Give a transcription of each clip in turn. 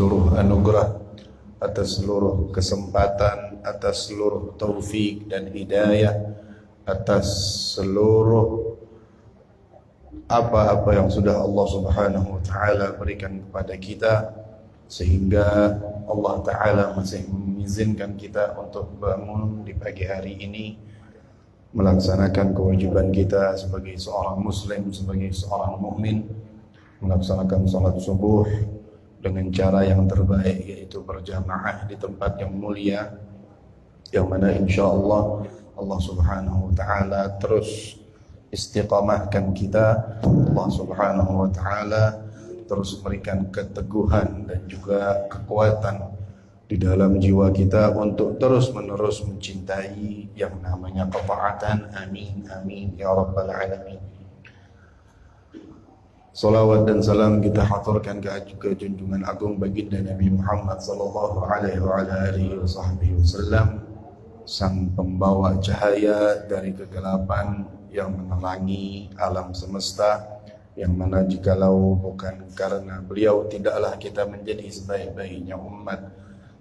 seluruh anugerah, atas seluruh kesempatan, atas seluruh taufik dan hidayah, atas seluruh apa-apa yang sudah Allah Subhanahu wa taala berikan kepada kita, sehingga Allah taala masih mengizinkan kita untuk bangun di pagi hari ini, melaksanakan kewajiban kita sebagai seorang muslim, sebagai seorang mukmin, melaksanakan salat subuh dengan cara yang terbaik, yaitu berjamaah di tempat yang mulia, yang mana insyaallah Allah Subhanahu wa taala terus istiqamahkan kita. Allah Subhanahu wa taala terus memberikan keteguhan dan juga kekuatan di dalam jiwa kita untuk terus-menerus mencintai yang namanya ketaatan. Amin amin ya rabbal alamin. Salawat dan salam kita haturkan ke junjungan agung baginda Nabi Muhammad sallallahu alaihi wa alihi wasallam, sang pembawa cahaya dari kegelapan yang menerangi alam semesta, yang mana jikalau bukan karena beliau tidaklah kita menjadi sebaik-baiknya umat,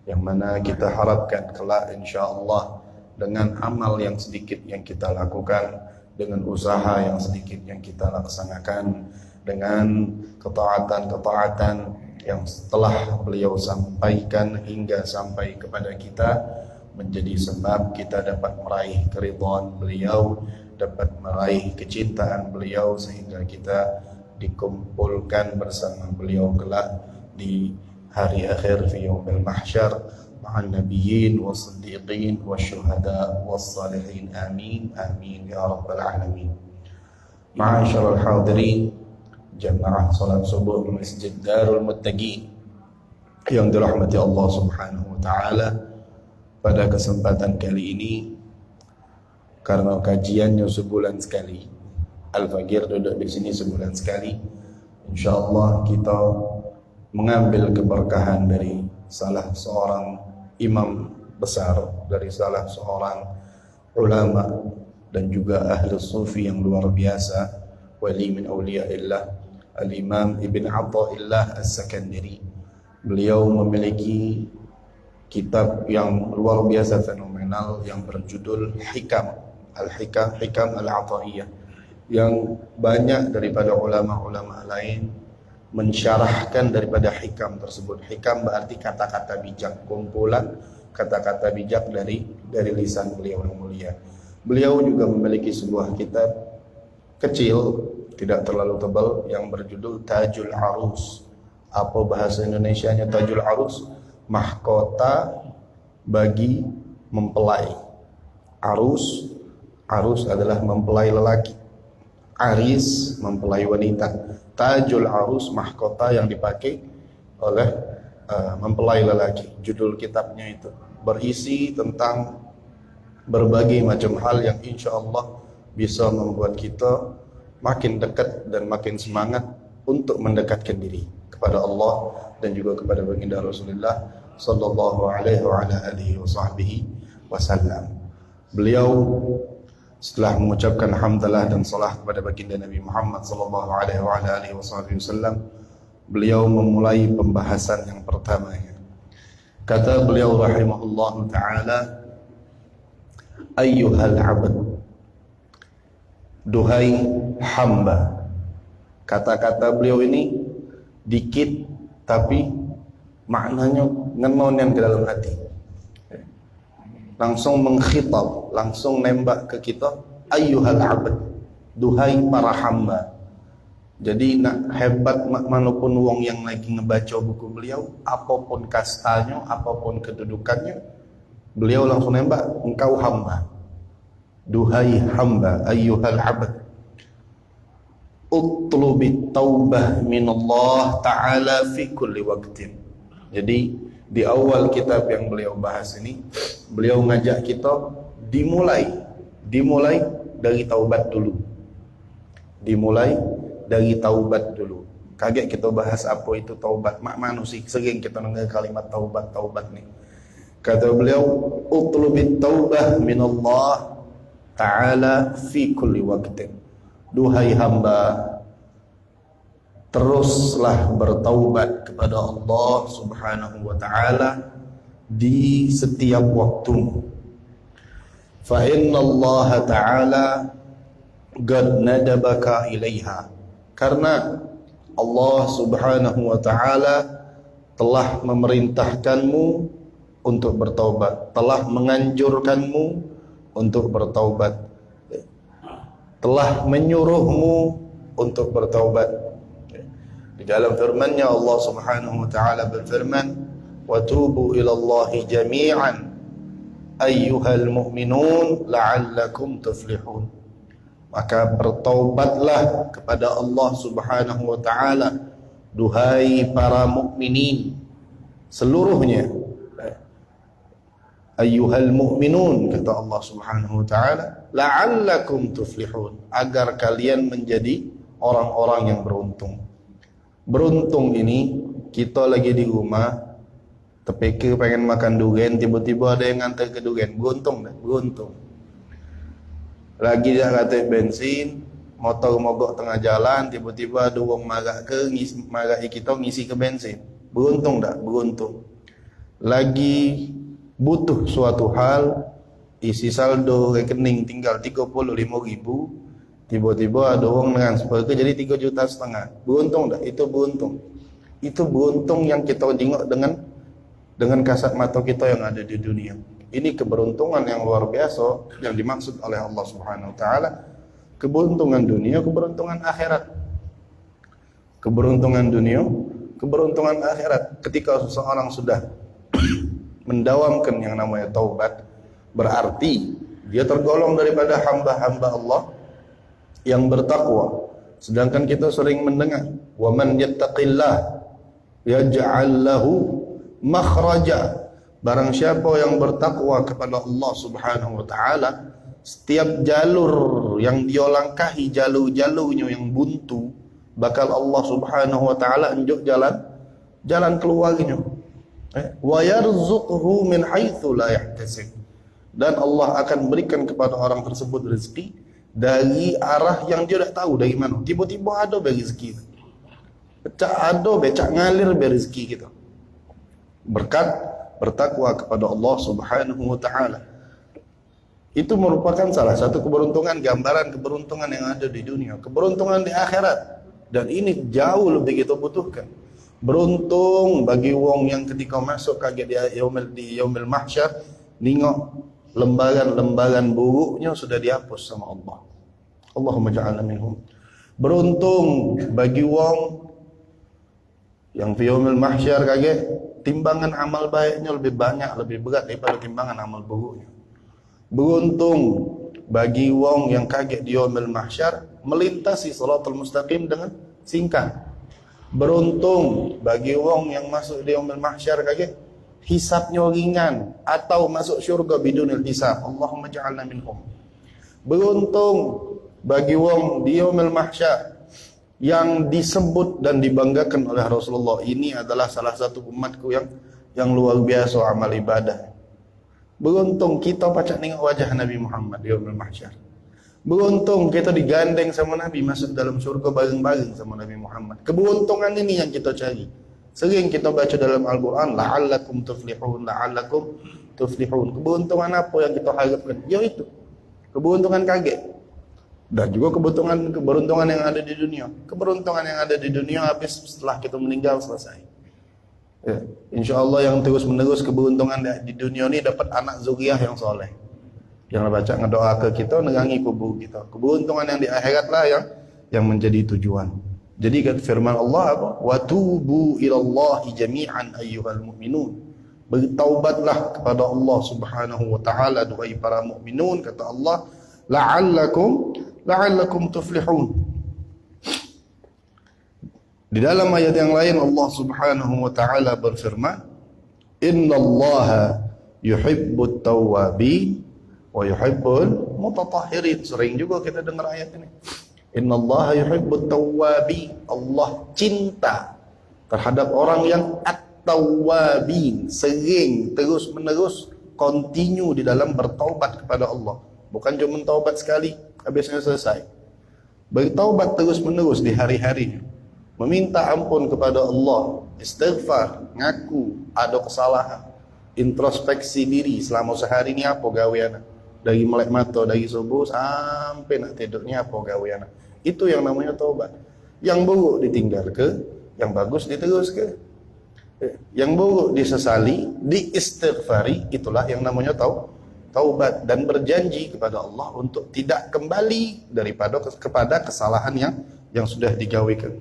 yang mana kita harapkan kelak insyaallah dengan amal yang sedikit yang kita lakukan, dengan usaha yang sedikit yang kita laksanakan, dengan ketaatan-ketaatan yang setelah beliau sampaikan hingga sampai kepada kita, menjadi sebab kita dapat meraih keridhaan beliau, dapat meraih kecintaan beliau, sehingga kita dikumpulkan bersama beliau kelak di hari akhir fi yaumil mahsyar ma'an nabiyyin was-siddiqin wasyuhada was-salihin. Amin amin ya rabbal alamin. Ma'asyiral hadirin, jamaah salat subuh Masjid Darul Muttaqin yang dirahmati Allah Subhanahu wa taala, pada kesempatan kali ini, karena kajiannya sebulan sekali, Al-Fagir duduk di sini sebulan sekali, insyaallah kita mengambil keberkahan dari salah seorang imam besar, dari salah seorang ulama dan juga ahli sufi yang luar biasa, wali min awliyaillah, Al-Imam Ibn Atha'illah As-Sakandari. Beliau memiliki kitab yang luar biasa fenomenal yang berjudul Hikam Hikam Al-Athaiyah, yang banyak daripada ulama-ulama lain mensyarahkan daripada hikam tersebut. Hikam berarti kata-kata bijak, kumpulan kata-kata bijak dari lisan beliau yang mulia. Beliau juga memiliki sebuah kitab kecil, tidak terlalu tebal, yang berjudul Tajul Arus. Apa bahasa Indonesianya Tajul Arus? Mahkota bagi mempelai. Arus adalah mempelai lelaki, aris mempelai wanita. Tajul Arus, mahkota yang dipakai oleh mempelai lelaki. Judul kitabnya itu berisi tentang berbagai macam hal yang insya Allah bisa membuat kita makin dekat dan makin semangat untuk mendekatkan diri kepada Allah dan juga kepada baginda Rasulullah sallallahu alaihi wa ala alihi wasallam. Beliau setelah mengucapkan hamdalah dan salat kepada baginda Nabi Muhammad sallallahu alaihi wa ala alihi wasallam, beliau memulai pembahasan yang pertamanya. Kata beliau rahimahullahu taala, ayyuhal abd, duhai hamba. Kata-kata beliau ini dikit tapi maknanya ngenonin ke dalam hati, langsung mengkhitab, langsung nembak ke kita. Ayyuhal abd, duhai para hamba. Jadi nak hebat manapun wong yang lagi ngebaca buku beliau, apapun kastanya, apapun kedudukannya, beliau langsung nembak, engkau hamba. Duhai hamba, ayyuhal abd, utlubit taubah minallah ta'ala fi kulli waqtin. Jadi di awal kitab yang beliau bahas ini, beliau ngajak kita dimulai dari taubat dulu. Dimulai dari taubat dulu. Kaget kita bahas apa itu taubat. Mak manusia sering kita dengar kalimat taubat nih. Kata beliau, utlubit taubah minallah ta'ala fi kulli waqtin. Duhai hamba, teruslah bertaubat kepada Allah Subhanahu wa taala di setiap waktu. Fa inna Allah taala qad nadabaka ilaiha, karena Allah Subhanahu wa taala telah memerintahkanmu untuk bertaubat, telah menganjurkanmu untuk bertaubat, telah menyuruhmu untuk bertaubat. Di dalam firman-Nya Allah Subhanahu wa taala berfirman, "Wa tubu ila Allahi jami'an ayyuhal mu'minun la'allakum tuflihun." Maka bertaubatlah kepada Allah Subhanahu wa taala, duhai para mukminin seluruhnya. Ayyuhal mu'minun, kata Allah Subhanahu wa taala, la'allakum tuflihun, agar kalian menjadi orang-orang yang beruntung. Beruntung ini, kita lagi di rumah terpikir pengen makan durian, tiba-tiba ada yang ngantar ke durian. Beruntung tak? Beruntung. Lagi dah kata bensin, motor mogok tengah jalan, tiba-tiba ada orang marah kita ngisi ke bensin. Beruntung tak? Beruntung. Lagi butuh suatu hal, isi saldo rekening tinggal 35.000, tiba-tiba ada orang dengan seperti jadi 3,5 juta. Beruntung tak? Itu beruntung. Itu beruntung yang kita tengok dengan kasat mata kita yang ada di dunia. Ini keberuntungan yang luar biasa yang dimaksud oleh Allah Subhanahu wa taala. Keberuntungan dunia, keberuntungan akhirat. Keberuntungan dunia, keberuntungan akhirat. Ketika seseorang sudah mendawamkan yang namanya taubat, berarti dia tergolong daripada hamba-hamba Allah yang bertakwa. Sedangkan kita sering mendengar, "Wa man yattaqillah yaj'al lahu makhraja." Barang siapa yang bertakwa kepada Allah Subhanahu wa taala, setiap jalur yang dia langkahi, jalur-jalurnya yang buntu, bakal Allah Subhanahu wa taala unjuk jalan keluarnya. Wa yarzuqhu min haitsu la yahtasib. Dan Allah akan berikan kepada orang tersebut rezeki dari arah yang dia tak tahu dari mana. Tiba-tiba ada rezeki. Becak ngalir rezeki kita. Berkat bertakwa kepada Allah Subhanahu wa taala. Itu merupakan salah satu keberuntungan, gambaran keberuntungan yang ada di dunia, keberuntungan di akhirat. Dan ini jauh lebih kita butuhkan. Beruntung bagi wong yang ketika masuk kaget di yaumil mahsyar, nengok lembaran-lembaran buruknya sudah dihapus sama Allah. Allahumma ja'alna minhum. Beruntung bagi wong yang di yaumil mahsyar kaget timbangan amal baiknya lebih banyak, lebih berat daripada timbangan amal buruknya. Beruntung bagi wong yang kaget di yaumil mahsyar melintasi shiratal mustaqim dengan singkat. Beruntung bagi wong yang masuk di yaumil mahsyar kaget hisabnya ringan atau masuk syurga bidunil hisab. Allahumma ja'alna minhum. Beruntung bagi wong di yaumil mahsyar yang disebut dan dibanggakan oleh Rasulullah, ini adalah salah satu umatku yang luar biasa amal ibadah. Beruntung kita pacak tengok wajah Nabi Muhammad di yaumil mahsyar. Beruntung kita digandeng sama Nabi masuk dalam surga bareng-bareng sama Nabi Muhammad. Keberuntungan ini yang kita cari. Sering kita baca dalam Al-Quran, la'allakum tuflihun, la'allakum tuflihun. Keberuntungan apa yang kita harapkan? Ya itu, keberuntungan kaget. Dan juga keberuntungan yang ada di dunia. Keberuntungan yang ada di dunia habis setelah kita meninggal selesai. Ya, InsyaAllah yang terus menerus keberuntungan di dunia ini dapat anak zuriyah yang soleh. Yang baca ngedoa ke kita, nerangi kubur kita. Keberuntungan yang di akhirat lah yang menjadi tujuan. Jadi kata firman Allah apa? Wa tubu ilallahi jami'an ayyuhal mu'minun. Bertaubatlah kepada Allah Subhanahu wa taala, duhai para mukminun, kata Allah, la'allakum tuflihun. Di dalam ayat yang lain Allah Subhanahu wa taala berfirman, "Innallaha yuhibbut tawwabin wa yuhibbul mutatahhirin." Sering juga kita dengar ayat ini. Innallaha yuhibbut tawwabin. Allah cinta terhadap orang yang at-tawwabin, sering terus-menerus continue di dalam bertaubat kepada Allah. Bukan cuma taubat sekali habisnya selesai. Bertaubat terus-menerus di hari-harinya. meminta ampun kepada Allah, istighfar, ngaku ada kesalahan, introspeksi diri selama sehari ni apa gawean, dari melek mata dari subuh sampai nak tidurnya apa gawean. Itu yang namanya taubat. Yang buruk ditinggal ke, yang bagus diterus ke. Yang buruk disesali, diistighfari, itulah yang namanya taubat, dan berjanji kepada Allah untuk tidak kembali kepada kesalahan yang sudah digawikan.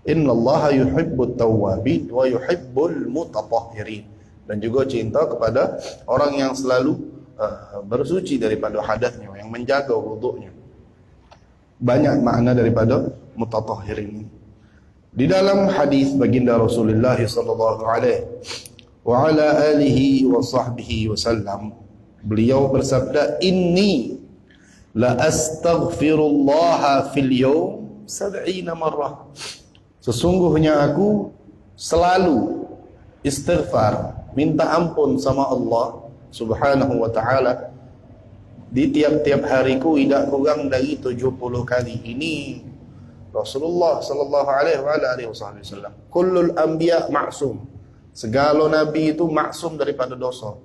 Innallaha yuhibbut tawwabin wa yuhibbul mutatahhirin. Dan juga cinta kepada orang yang selalu bersuci daripada hadasnya, yang menjaga wuduknya. Banyak makna daripada mutatahhirin. Di dalam hadis baginda Rasulullah sallallahu alaihi wa ala alihi wa sahbihi wasallam, beliau bersabda, inni la astaghfirullah fil yawm 70 marrah. Sesungguhnya aku selalu istighfar, minta ampun sama Allah subhanahu wa ta'ala di tiap-tiap hariku tidak kurang dari 70 kali. Ini Rasulullah sallallahu alaihi wasallam. Kullul anbiya ma'sum. Segala nabi itu maksum daripada dosa.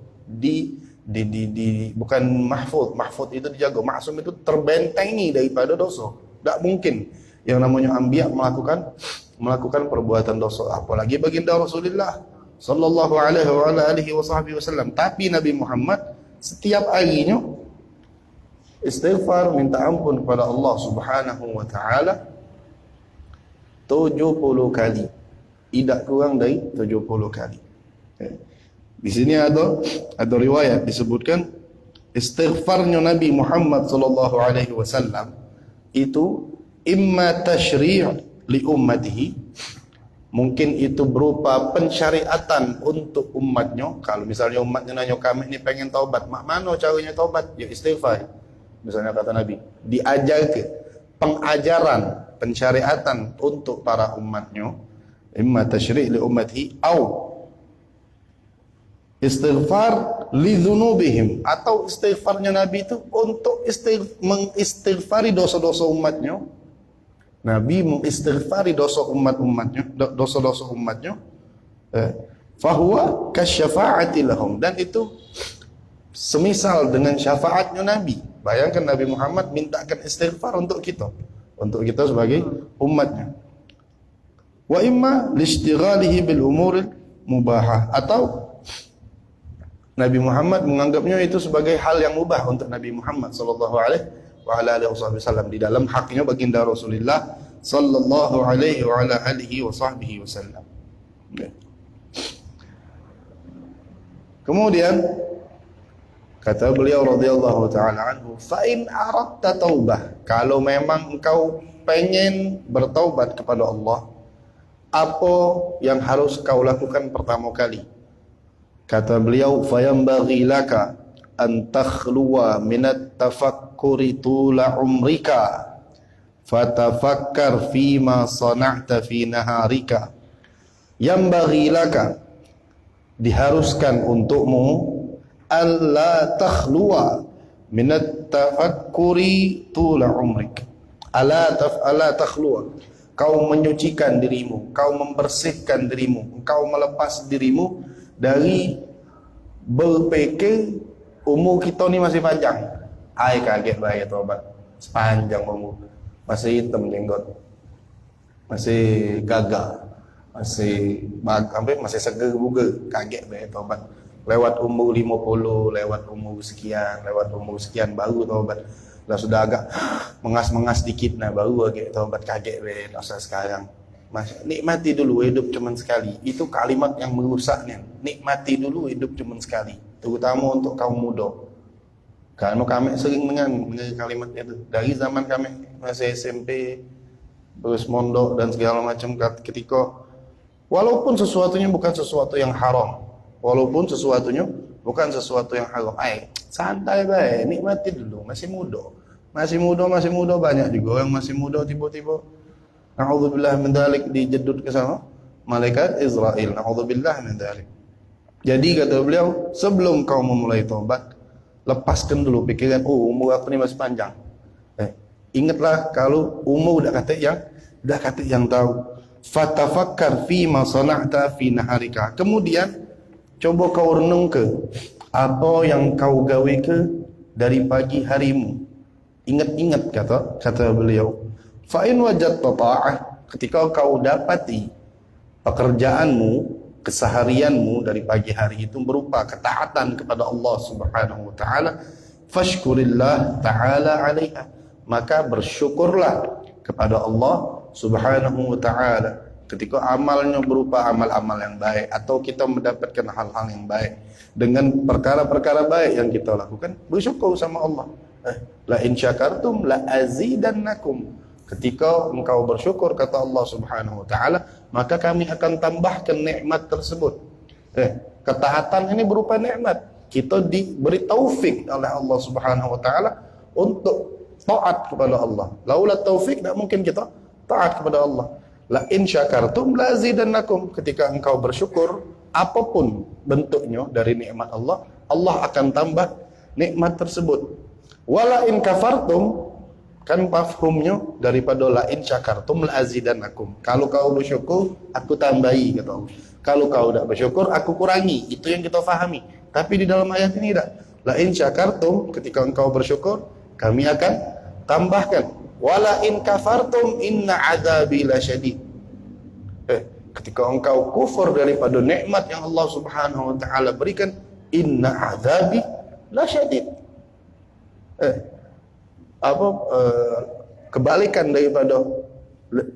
Bukan mahfuz. Mahfuz itu dijaga. Maksum itu terbentengi daripada dosa. Tak mungkin yang namanya anbiya melakukan perbuatan dosa, apalagi baginda Rasulullah sallallahu alaihi wasallam. Tapi Nabi Muhammad setiap harinya istighfar, minta ampun kepada Allah subhanahu wa ta'ala 70 kali, tidak kurang dari 70 kali. Di sini ada riwayat disebutkan istighfarnya Nabi Muhammad sallallahu alaihi wasallam itu imma tasyri' li ummatihi, mungkin itu berupa pensyariatan untuk umatnya. Kalau misalnya umatnya nanya, kami ni pengen taubat, mak mana caranya taubat? Ya istighfar. Misalnya kata Nabi, diajar ke pengajaran, pensyariatan untuk para umatnya, imma tasyri' li ummatihi au istighfar li dzunubihim, atau istighfarnya Nabi itu untuk mengistighfari dosa-dosa umatnya. Nabi mengistighfari dosa-dosa umatnya, fahuwa kasyafa'ati lahum, dan itu semisal dengan syafaatnya Nabi. Bayangkan Nabi Muhammad mintakan istighfar untuk kita sebagai umatnya. Wa imma lishtighalihi bil umuril mubahah, atau Nabi Muhammad menganggapnya itu sebagai hal yang mubah untuk Nabi Muhammad sallallahu alaihi wasallam di dalam haknya baginda Rasulullah sallallahu alaihi wa ala alihi wa sahbihi wasallam. Kemudian kata beliau radhiyallahu taala anhu, fa in aradta taubah, kalau memang engkau pengen bertaubat kepada Allah, apa yang harus kau lakukan pertama kali? Kata beliau, fayambaghi laka an takhluwa minat tafakkuri tula umrika fatafakkar fima sana'ta fi naharika. Yambaghi laka, diharuskan untukmu, alla takhluwa minat tafakkuri tula umrik. Ala takhluwa, kau menyucikan dirimu, kau membersihkan dirimu, kau melepas dirimu dari berpikir umur kita ni masih panjang. Ai kaget bahaya taubat. Sepanjang umur, masih hitam jenggot, masih gagah, masih seger buga. Kaget bahaya taubat. Lewat umur 50, lewat umur sekian baru taubat. Lah sudah agak mengas-mengas dikit nah baru agak taubat. Kaget bahaya dosa sekarang. Nikmati dulu hidup cuma sekali. Itu kalimat yang merusaknya. Nikmati dulu hidup cuma sekali, terutama untuk kaum muda. Karena kami sering dengar kalimat itu dari zaman kami masih SMP, terus mondok dan segala macam, ketika walaupun sesuatunya bukan sesuatu yang haram, santai baik, nikmati dulu, masih muda banyak juga yang masih muda tiba-tiba na'udzubillah min dzalik dijedut ke sana malaikat Israel. Na'udzubillah min dzalik. Jadi kata beliau, sebelum kau memulai taubat, lepaskan dulu pikiran, umur aku ni masih panjang. Ingatlah kalau umur dah kata yang tahu. Fatafakkar fi ma sana'ta fi naharika. Kemudian coba kau renung ke apa yang kau gawe ke dari pagi harimu. Ingat-ingat kata beliau. Fa in wajadta ta'ah, ketika kau dapati pekerjaanmu, keseharianmu dari pagi hari itu berupa ketaatan kepada Allah Subhanahu wa taala, fashkurillah taala 'alaiha, maka bersyukurlah kepada Allah Subhanahu wa taala ketika amalnya berupa amal-amal yang baik atau kita mendapatkan hal-hal yang baik dengan perkara-perkara baik yang kita lakukan, bersyukur sama Allah. La in syakartum la azidannakum. Ketika engkau bersyukur kata Allah Subhanahu wa taala, maka kami akan tambahkan nikmat tersebut. Ketaatan ini berupa nikmat. Kita diberi taufik oleh Allah Subhanahu wa taala untuk taat kepada Allah. Laula taufik tidak mungkin kita taat kepada Allah. La in syakartum la azidannakum. Ketika engkau bersyukur, apapun bentuknya dari nikmat Allah, Allah akan tambah nikmat tersebut. Wala in kafartum, kan mafhumnya daripada la in syakartum la azidannakum. Kalau kau bersyukur, aku tambahi kata Allah. Kalau kau tidak bersyukur, aku kurangi. Itu yang kita fahami. Tapi di dalam ayat ini tidak. La in syakartum, ketika engkau bersyukur, kami akan tambahkan. Wala in kafartum inna adzabi lasyadid. Ketika engkau kufur daripada nikmat yang Allah Subhanahu wa taala berikan, inna adzabi lasyadid. Kebalikan daripada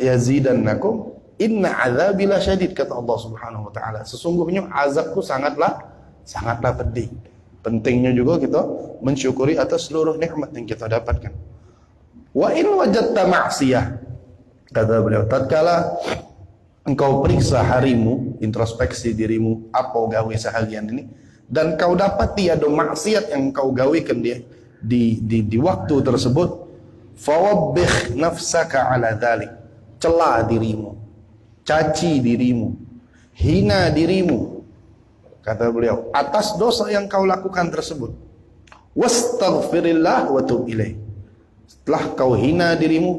yazidannakum, inna azabi lasyadid, kata Allah Subhanahu wa taala. Sesungguhnya azabku sangatlah pedih. Pentingnya juga kita mensyukuri atas seluruh nikmat yang kita dapatkan. Wa in wajadta ma'siyah, kata beliau, tatkala engkau periksa harimu, introspeksi dirimu, apa gawe seharian ini, dan kau dapati ada maksiat yang kau gawekan dia di waktu tersebut, fawabbih nafsaka ala dhalik, cela dirimu, caci dirimu, hina dirimu, kata beliau, atas dosa yang kau lakukan tersebut. Wastaghfirillah wa tub ilaih. Setelah kau hina dirimu,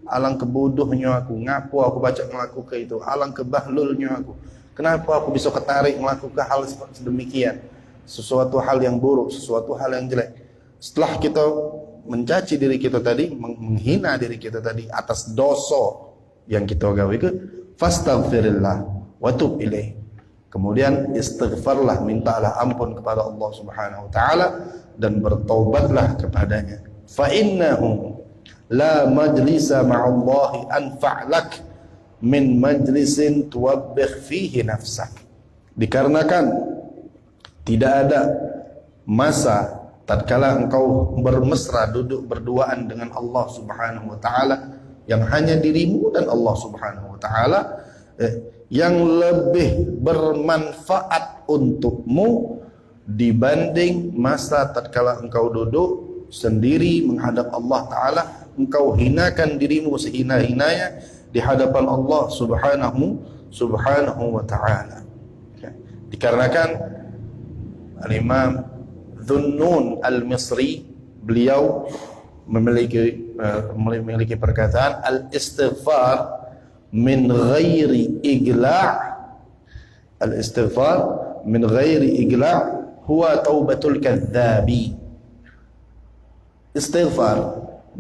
alangkah bodohnya aku, ngapu aku baca melakukan itu, alangkah bahlulnya aku, kenapa aku bisa ketarik melakukan hal sedemikian, sesuatu hal yang buruk, sesuatu hal yang jelek. Setelah kita mencaci diri kita tadi, menghina diri kita tadi atas dosa yang kita gawe ke, fastaghfirillah wa tub ilaih. Kemudian istighfarlah, mintalah ampun kepada Allah Subhanahu wa taala dan bertaubatlah kepadanya. Fa innahu la majlisa ma'allahi anfa'lak min majlisin tuwabbih fihi nafsak. Dikarenakan tidak ada masa tatkala engkau bermesra duduk berduaan dengan Allah Subhanahu wa taala yang hanya dirimu dan Allah Subhanahu wa taala yang lebih bermanfaat untukmu dibanding masa tatkala engkau duduk sendiri menghadap Allah taala, engkau hinakan dirimu sehina-hinanya di hadapan Allah Subhanahu wa taala. Dikarenakan Al-Imam Dhunnun Al-Misri, beliau memiliki perkataan, al-istighfar min ghairi igla', al-istighfar min ghairi igla' huwa taubatul kadzabi. Istighfar,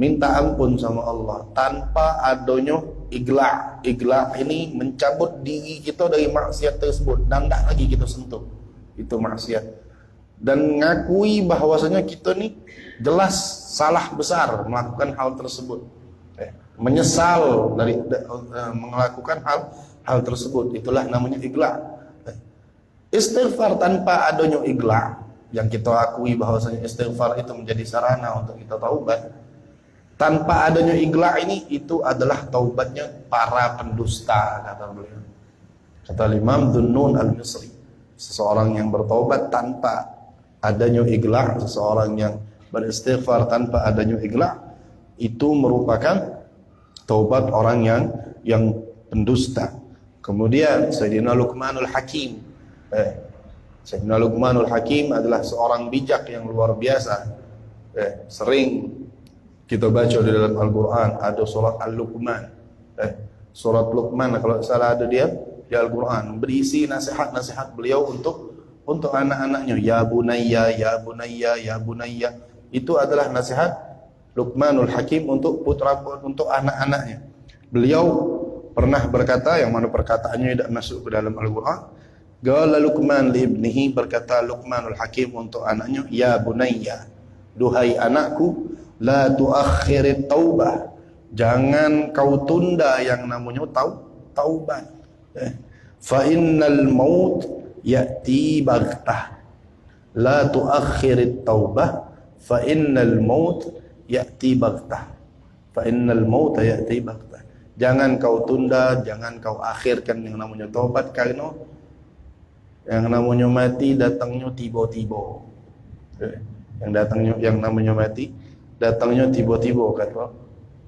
minta ampun sama Allah tanpa adanya igla'. Igla' ini mencabut diri kita dari maksiat tersebut dan tidak lagi kita sentuh itu maksiat, dan ngakui bahwasanya kita ni jelas salah besar melakukan hal tersebut, menyesal dari melakukan hal tersebut. Itulah namanya igla'. Istighfar tanpa adanya igla', yang kita akui bahwasanya istighfar itu menjadi sarana untuk kita taubat, tanpa adanya igla' ini, itu adalah taubatnya para pendusta, kata beliau. Kata Imam Dhunnun Al-Misri, seseorang yang bertaubat tanpa adanya igla', seseorang yang beristighfar tanpa adanya igla', itu merupakan taubat orang yang pendusta. Kemudian Sayyidina Luqmanul Hakim, Sayyidina Luqmanul Hakim adalah seorang bijak yang luar biasa. Sering kita baca di dalam Al-Quran ada surat Al-Luqman. Surat Luqman kalau salah ada dia di Al-Quran, berisi nasihat-nasihat beliau untuk anak-anaknya. Ya bunayya, ya bunayya, ya bunayya. Itu adalah nasihat Luqmanul Hakim untuk untuk anak-anaknya. Beliau pernah berkata, yang mana perkataannya tidak masuk ke dalam Al-Quran. Qala Luqman li ibnihi, berkata Luqmanul Hakim untuk anaknya, ya bunayya, duhai anakku, la tuakhirit taubah, jangan kau tunda yang namanya taubat. Fa innal maut ya'ti baghtah. La tuakhirit taubah, fa innal maut ya'ti baghtah. Fa innal maut ya'ti baghtah. Jangan kau tunda, jangan kau akhirkan yang namanya taubat, karena yang namanya mati datangnya tiba-tiba. Yang namanya mati datangnya tiba-tiba, kata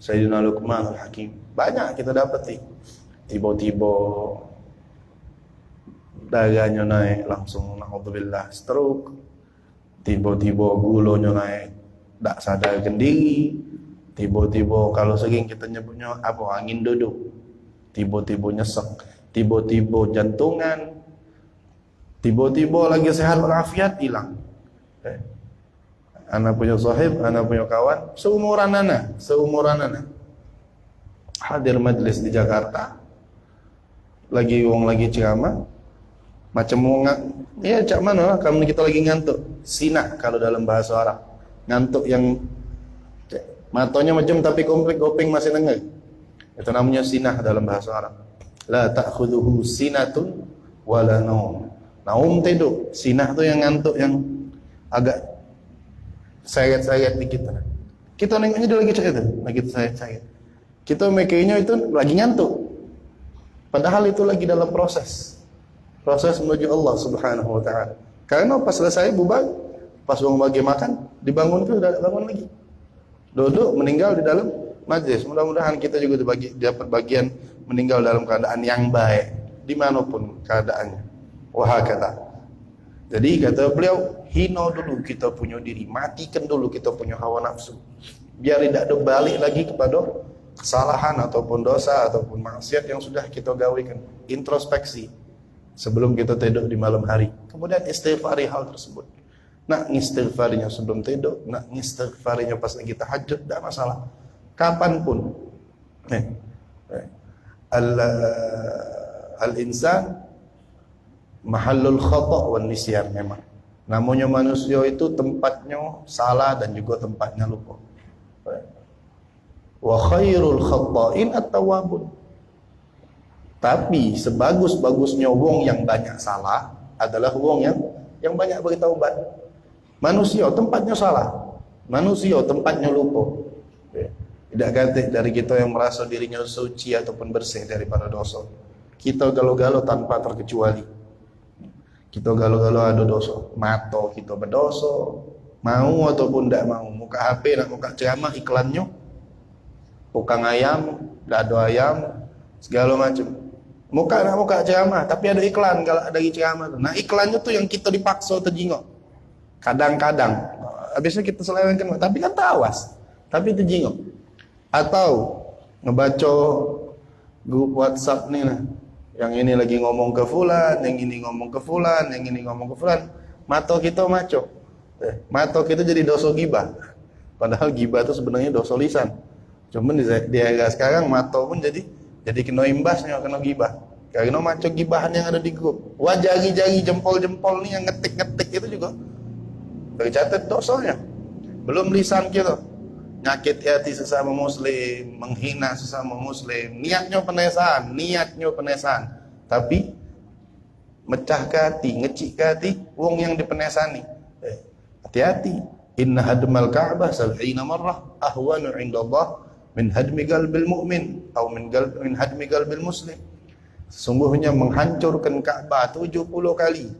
Sayyidina Luqmanul Hakim. Banyak kita dapat tiba-tiba darahnya naik langsung, naudzubillah, stroke. Tiba-tiba gulanya naik, tak sadarkan diri. Tiba-tiba kalau sering kita nyebutnya apa, angin duduk. Tiba-tiba nyesek, tiba-tiba jantungan, tiba-tiba lagi sehat walafiat hilang. Anak punya sahib, anak punya kawan, seumuran anak. Hadir majlis di Jakarta, lagi ceramah, macam ya cak mana lah, kamu kita lagi ngantuk, sinak kalau dalam bahasa Arab, ngantuk yang matanya macam tapi koping masih dengar, itu namanya sinah dalam bahasa Arab. La ta'khudhuhu sinatun wala naum. Naum tidur, sinah tu yang ngantuk, yang agak sayat-sayat dikit. Kita nengoknya dia lagi sayat, lagi sayat. Kita mikirnya itu lagi ngantuk, padahal itu lagi dalam proses menuju Allah Subhanahu wa taala. Karena pas selesai bubar, pas mau bagi makan, dibangun tu udah bangun lagi. Duduk meninggal di dalam majlis. Mudah-mudahan kita juga dapat bagian meninggal dalam keadaan yang baik dimanapun keadaannya. Wahakata. Jadi kata beliau, hina dulu kita punya diri, matikan dulu kita punya hawa nafsu, biar tidak ada balik lagi kepada kesalahan ataupun dosa ataupun maksiat yang sudah kita gawikan. Introspeksi sebelum kita tidur di malam hari, kemudian istighfari hal tersebut. Nak istighfarinya sebelum tidur, nak istighfarinya pas lagi tahajud, tidak masalah, kapanpun. Al-insan mahallul khata' wan nisyan. Memang namanya manusia itu tempatnya salah dan juga tempatnya lupa. Wa khairul khata'in at-tawwabun. Tapi sebagus-bagusnya wong yang banyak salah adalah wong yang banyak bertaubat. Manusia tempatnya salah, manusia tempatnya lupa. Tidak ganti dari kita yang merasa dirinya suci ataupun bersih daripada dosa. Kita galau-galau tanpa terkecuali. Kita galau-galau ada dosa. Mata kita berdosa, mau ataupun tidak mau. Muka HP nak muka ceramah, iklannya tukang ayam, dado ayam, segala macam. Muka ceramah, tapi ada iklan kalau ada ceramah tu. Nah iklannya tu yang kita dipaksa terjengok. Kadang-kadang, habisnya kita selewengkan, tapi kan tawas, tapi terjengok. Atau ngebaca grup WhatsApp ni lah, yang ini lagi ngomong ke fulan, yang ini ngomong ke fulan, yang ini ngomong ke fulan. Mata kita maco, mata kita jadi dosa gibah. Padahal gibah itu sebenarnya dosa lisan. Cuman di era sekarang mata pun jadi kena imbasnya, kena gibah. Karena maco gibahan yang ada di grup. Wah jari-jari jempol-jempol ni yang ngetik-ngetik itu juga tercatat dosanya. Belum lisan kita, nyakit hati sesama muslim, menghina sesama muslim, niatnya penesan, tapi mecah ke hati, ngecik ke hati wong yang dipenesani. Hati-hati, inna hadmal ka'bah 70 marrah ahwanu 'inda Allah min hadmi qalbil mu'min atau min hadmi qalbil muslim. Sesungguhnya menghancurkan Ka'bah 70 kali.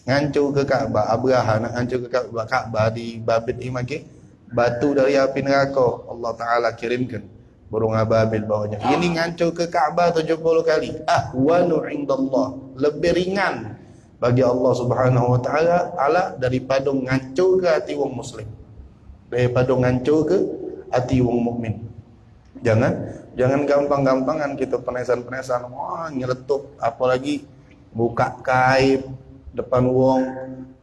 Ngancur ke Ka'bah, Abraha nak hancur ke Ka'bah di Babit Imake, batu dari api neraka Allah Ta'ala kirimkan burung ababil bawahnya. Ini ngancur ke Ka'bah 70 kali. Ahwanu indallah, lebih ringan bagi Allah Subhanahu wa Ta'ala daripada ngancur ke hati wong muslim, daripada ngancur ke hati wong mukmin. Jangan Jangan gampang-gampangan kita penesan-penesan, wah nyeletuk, apalagi buka kaib depan wong,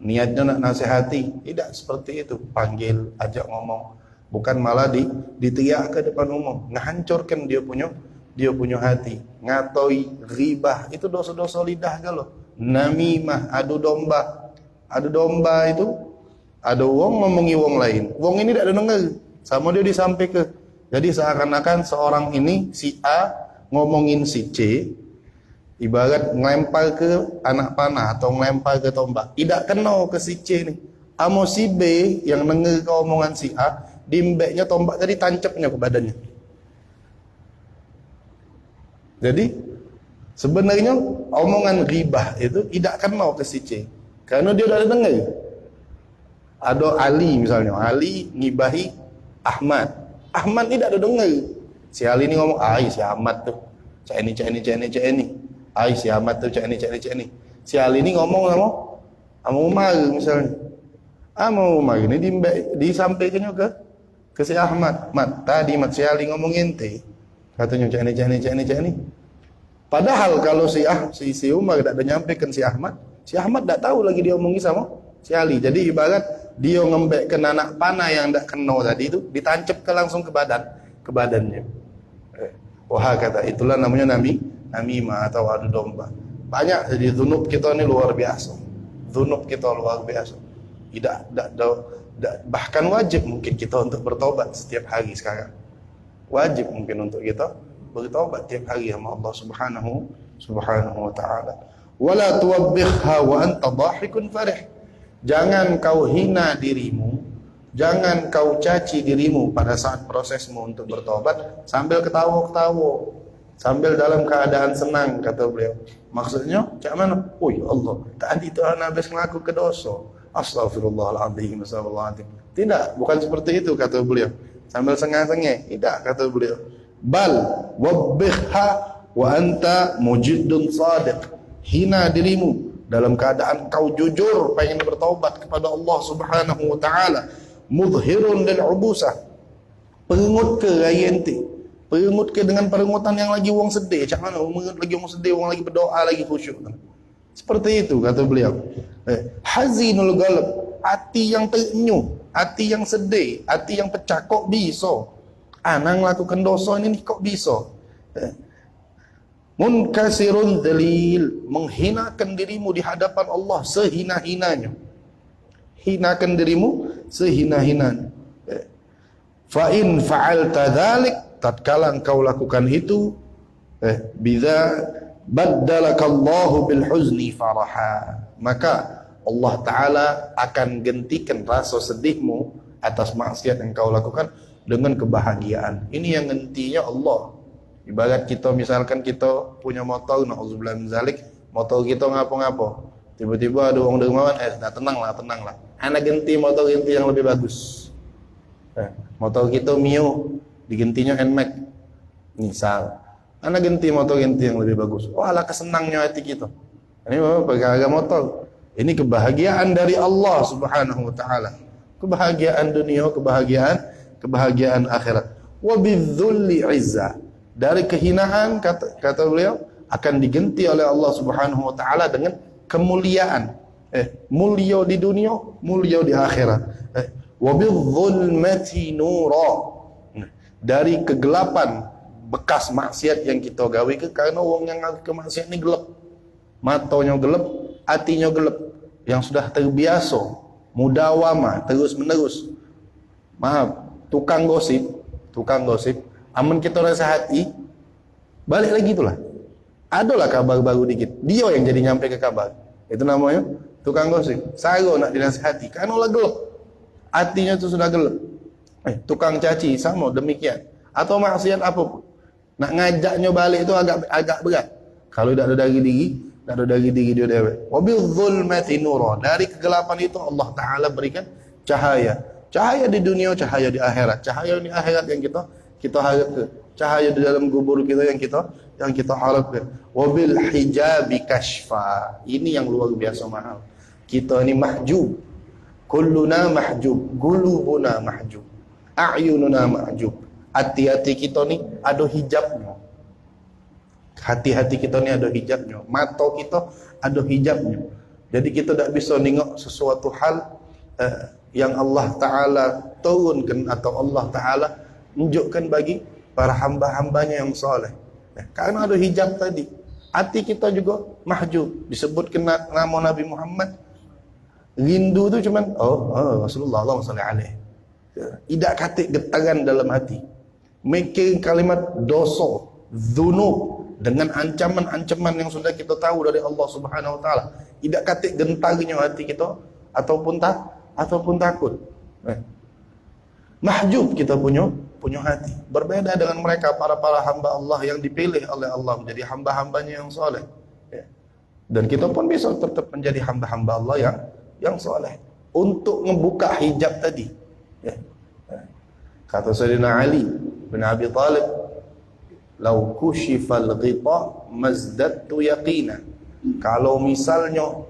niatnya nak nasihati. Tidak seperti itu. Panggil, ajak ngomong, bukan malah diteriak ke depan umum, ngehancurkan dia punya hati. Ngatoi, ghibah, itu dosa-dosa lidah kalau. Namimah, adu domba itu ada wong ngomongi wong lain, wong ini tidak ada dengar, sama dia disampaikan. Jadi seakan-akan seorang ini si A ngomongin si C, ibarat ngelempar ke anak panah atau ngelempar ke tombak, tidak kena ke si C nih. Amo si B yang dengar ke omongan si A, dimbeknya tombak tadi tancapnya ke badannya. Jadi sebenarnya omongan ghibah itu tidak kena ke si C, karena dia sudah dengar. Ada Ali misalnya, Ali ngibahi Ahmad, Ahmad tidak ada dengar. Si Ali ini ngomong, si Ahmad tuh cak ini. Si Ahmad tuh cak ini. Si Ali ini ngomong sama Umar misalnya. Sama Umar ini disampaikannya ke si Ahmad. Tadi si Ali ngomong ente, katanya cak ini. Padahal kalau si Umar tidak ada nyampaikan si Ahmad tidak tahu lagi dia omongi sama si Ali. Jadi ibarat dia ngembekkan anak panah yang tidak kena tadi itu, ditancap langsung ke badannya. Wah kata, itulah namanya namimah atau adu domba. Banyak, jadi dzunub kita ini luar biasa. Bahkan wajib mungkin kita untuk bertobat setiap hari sekarang. Wajib mungkin untuk kita bertobat tiap hari sama Allah Subhanahu wa ta'ala. Wala tuwabbihha wa anta dhahikun farih. Jangan kau hina dirimu, jangan kau caci dirimu pada saat prosesmu untuk bertobat sambil ketawa-ketawa, sambil dalam keadaan senang, kata beliau. Maksudnya, cak mana? Oh ya Allah, tadi itu anak habis ngelaku ke dosa. Astaghfirullahaladzim. Tidak, bukan seperti itu, kata beliau. Sambil sengah-sengah, tidak, kata beliau. Bal wabbihha wa anta mujiddun sadiq. Hina dirimu dalam keadaan kau jujur pengen bertaubat kepada Allah Subhanahu wa taala, mudhhirun lil ubusah, perengut ke raya ente, perengut ke dengan perengutan yang lagi wong sedih. Cak mana lagi wong sedih, wong lagi berdoa, lagi khusyuk. Seperti itu kata beliau. Hazinul qalb, hati yang terenyuh, hati yang sedih, hati yang pecah. Kok bisa ana ngelakukan dosa ini kok bisa? Munkasirun dalil, menghinakan dirimu di hadapan Allah sehina-hinanya. Hinakan dirimu sehina-hinanya. Fa in fa'alta dzalik, tatkala engkau lakukan itu, biza baddalakallahu bil huzni faraha, maka Allah taala akan gantikan rasa sedihmu atas maksiat yang kau lakukan dengan kebahagiaan. Ini yang gantinya Allah. Ibarat kita, misalkan kita punya motor, na'udzubillah min zalik, motor kita ngapo-ngapo, tiba-tiba ada orang dermawan, tenang lah, anak ganti motor ganti yang lebih bagus. Motor kita Mio, digantinya NMAX misal, anak ganti motor ganti yang lebih bagus. Walah kesenangnya hati kita. Ini perkara motor. Ini kebahagiaan dari Allah Subhanahu wa taala. Kebahagiaan dunia, kebahagiaan akhirat. Wa bidzulli izzah. Dari kehinaan, kata beliau, akan diganti oleh Allah Subhanahu wa taala dengan kemuliaan. Mulia di dunia, mulia di akhirat. Wa bidzulmati nura. Dari kegelapan bekas maksiat yang kita gawe karena wong yang ngaku maksiat ini gelap. Matanya gelap, hatinya gelap. Yang sudah terbiasa mudawama terus-menerus. Tukang gosip. Amun kita rasa hati, balik lagi itulah. Adalah kabar baru dikit, dia yang jadi nyampe ke kabar. Itu namanya tukang gosip. Saya nak dinasihati, karena lah gelap. Hatinya itu sudah gelap. Tukang caci sama demikian. Atau maksiat apapun. Nak ngajaknya balik itu agak berat. Kalau tidak ada dari diri dia dewe. Wabil zulmati nura. Dari kegelapan itu Allah Taala berikan cahaya. Cahaya di dunia, cahaya di akhirat. Cahaya di akhirat yang kita harapkan, cahaya di dalam kubur kita yang kita harapkan. Wabil hijabi kashfa. Ini yang luar biasa mahal. Kita ini mahjub. Kulluna mahjub, qulubuna mahjub, a'yununa mahjub, Hati-hati kita ni ada hijabnya. Hati-hati kita ni ada hijabnya. Mata kita ada hijabnya. Jadi kita tak bisa tengok sesuatu hal yang Allah Ta'ala turunkan atau Allah Ta'ala tunjukkan bagi para hamba-hambanya yang soleh. Karena ada hijab tadi, hati kita juga mahjub. Disebutkan nama Nabi Muhammad, rindu tu cuman Rasulullah, Allahumma salli alaihi. Tidak katik getaran dalam hati. Mikir kalimat dosa, dzunub dengan ancaman-ancaman yang sudah kita tahu dari Allah Subhanahu wa taala. Tidak katik gentarnya hati kita ataupun takut. Mahjub kita punya hati. Berbeda dengan mereka para hamba Allah yang dipilih oleh Allah menjadi hamba-hambanya yang soleh. Dan kita pun bisa tetap menjadi hamba-hamba Allah yang soleh untuk membuka hijab tadi. Kata Sayyidina Ali bin Abi Thalib, "Lau kushifal ghita mazdadtu yaqina." Kalau misalnya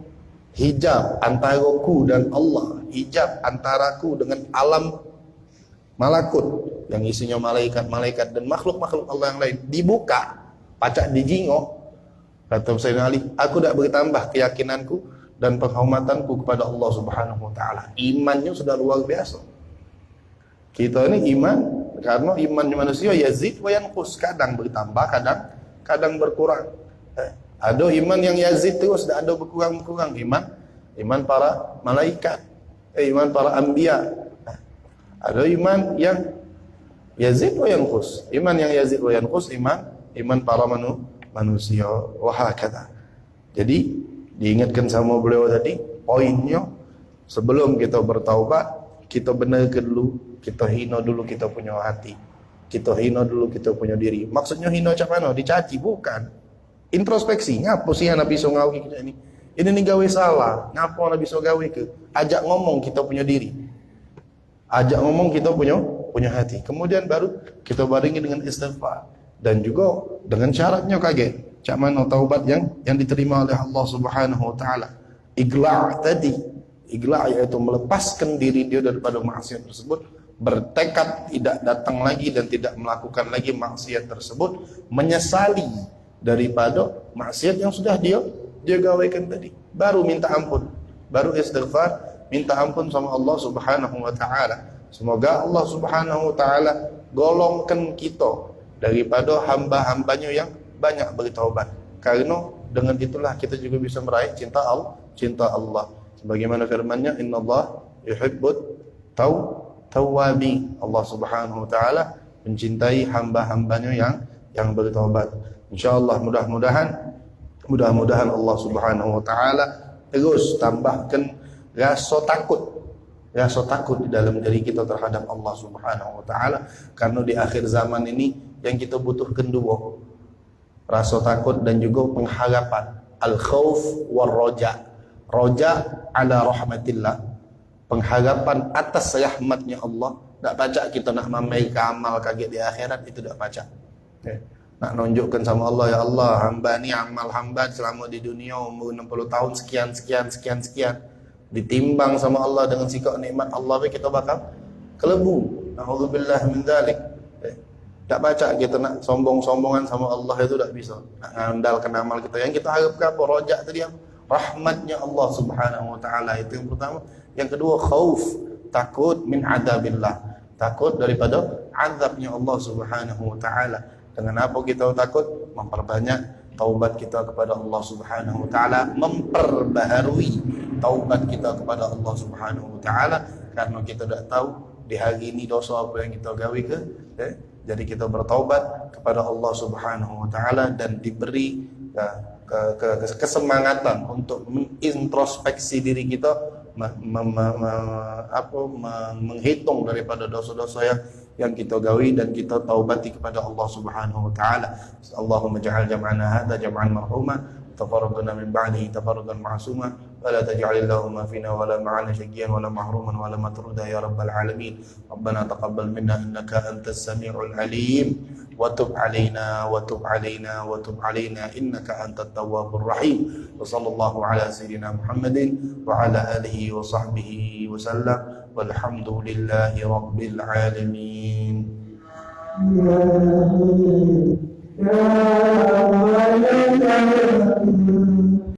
hijab antaraku dan Allah, hijab antaraku dengan alam malakut yang isinya malaikat-malaikat dan makhluk-makhluk Allah yang lain dibuka, pacak dijingok, kata Sayyidina Ali, aku tak bertambah keyakinanku dan penghormatanku kepada Allah Subhanahu wa taala. Imannya sudah luar biasa. Kita ini iman, karena iman manusia yazid wa yanqus, kadang bertambah, kadang berkurang. Ada iman yang yazid terus, dan ada berkurang. Iman para malaikat, iman para anbiya. Ada iman yang yazid wa yanqus. Iman yang yazid wa yanqus, iman para manusia, wa hakadha. Jadi diingatkan sama beliau tadi, poinnya sebelum kita bertaubat, kita benarkan dulu, kita hina dulu kita punya hati, kita hina dulu kita punya diri. Maksudnya hina macam mana? Dicaci? Bukan. Introspeksi. Ngapa sih Nabi so ngawi kita ini? Ini ni gawe salah. Ngapa Nabi so gawe ke? Ajak ngomong kita punya diri. Ajak ngomong kita punya hati. Kemudian baru kita barengi dengan istighfar. Dan juga dengan syaratnya kaget. Cak mana taubat yang diterima oleh Allah Subhanahu wa taala. Igla' tadi. Igla' yaitu melepaskan diri dia daripada maksiat tersebut, bertekad tidak datang lagi dan tidak melakukan lagi maksiat tersebut, menyesali daripada maksiat yang sudah dia gawaikan tadi, baru minta ampun, baru istighfar, minta ampun sama Allah Subhanahu wa taala. Semoga Allah Subhanahu wa taala golongkan kita daripada hamba-hambanya yang banyak bertaubat. Karena dengan itulah kita juga bisa meraih cinta Allah. Sebagaimana firman-Nya, innallaha yuhibbut tawwabin. Allah Subhanahu wa taala mencintai hamba-hambanya yang bertaubat. Insyaallah mudah-mudahan Allah Subhanahu wa taala terus tambahkan rasa takut di dalam diri kita terhadap Allah Subhanahu wa taala, karena di akhir zaman ini yang kita butuhkan dua, rasa takut dan juga pengharapan. Al-khauf war roja. Roja ala rahmatillah, pengharapan atas rahmatnya Allah. Tak pacak kita nak memamerkan amal kaget di akhirat, itu tak pacak. Nak nunjukkan sama Allah, ya Allah, hamba ni amal hamba selama di dunia umur 60 tahun sekian. Ditimbang sama Allah dengan sikap nikmat Allah, kita bakal kelebu. Na'udzubillah min dzalik. Tak pacak kita nak sombong-sombongan sama Allah, itu tak bisa. Nak ngandalkan amal kita. Yang kita harapkan apa? Roja tadi apa? Rahmatnya Allah Subhanahu wa taala, itu yang pertama. Yang kedua, khauf, takut min adabillah, takut daripada azabnya Allah Subhanahu wa taala. Dengan apa kita takut? Memperbanyak taubat kita kepada Allah Subhanahu wa taala, memperbaharui taubat kita kepada Allah Subhanahu wa taala, karena kita tak tahu di hari ini dosa apa yang kita gawe ke. Jadi kita bertaubat kepada Allah Subhanahu wa taala dan diberi kesemangatan untuk mengintrospeksi diri kita, menghitung daripada dosa-dosa yang kita gawi dan kita taubati kepada Allah Subhanahu wa taala. Allahumma ja'al jam'ana hadza jam'an marhuma, tafarraqna min ba'dihi tafarruqan ma'suma, wa la taj'al Allahumma fina wa la ma'ana shaqiyyan wa la mahruman wa la matruda ya rabbal alamin. Rabbana taqabbal minna innaka antas samiul alim. وتب علينا إنك أنت التواب الرحيم. وصلى الله على سيدنا محمد وعلى آله وصحبه وسلم والحمد لله رب العالمين. Ya